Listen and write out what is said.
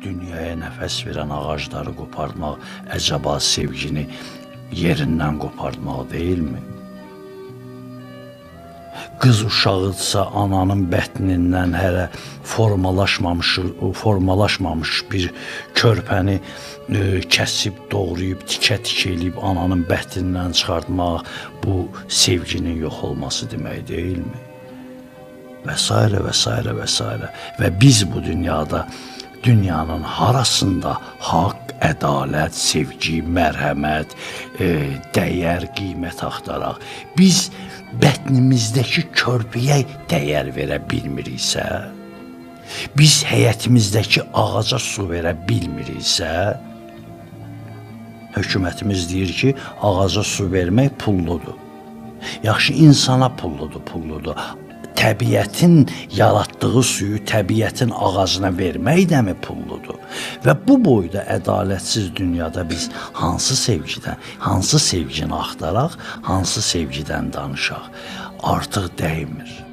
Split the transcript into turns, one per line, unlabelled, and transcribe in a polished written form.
dünyaya nəfəs verən ağacları qoparmaq əcəba sevgini yerindən qopartmaq deyilmi? Qız uşağıdsa ananın bətnindən hələ formalaşmamış bir körpəni kəsib, doğrayıb, tikə-tikə eləyib ananın bətnindən çıxartmaq bu sevginin yox olması demək deyilmi? Və s. və s. və s. Və biz bu dünyada dünyanın harasında haqq, ədalət, sevgi, mərhəmət, dəyər, qiymət axtaraq biz bətnimizdəki körpüyə dəyər verə bilmiriksə, biz həyətimizdəki ağaca su verə bilmiriksə, hökumətimiz deyir ki, ağaca su vermək pulludur. Yaxşı, insana pulludur. Təbiətin yaratdığı suyu təbiətin ağacına vermək də mi pulludur? Və bu boyda ədalətsiz dünyada biz hansı sevgini axtaraq, hansı sevgidən danışaq? Artıq dəymir.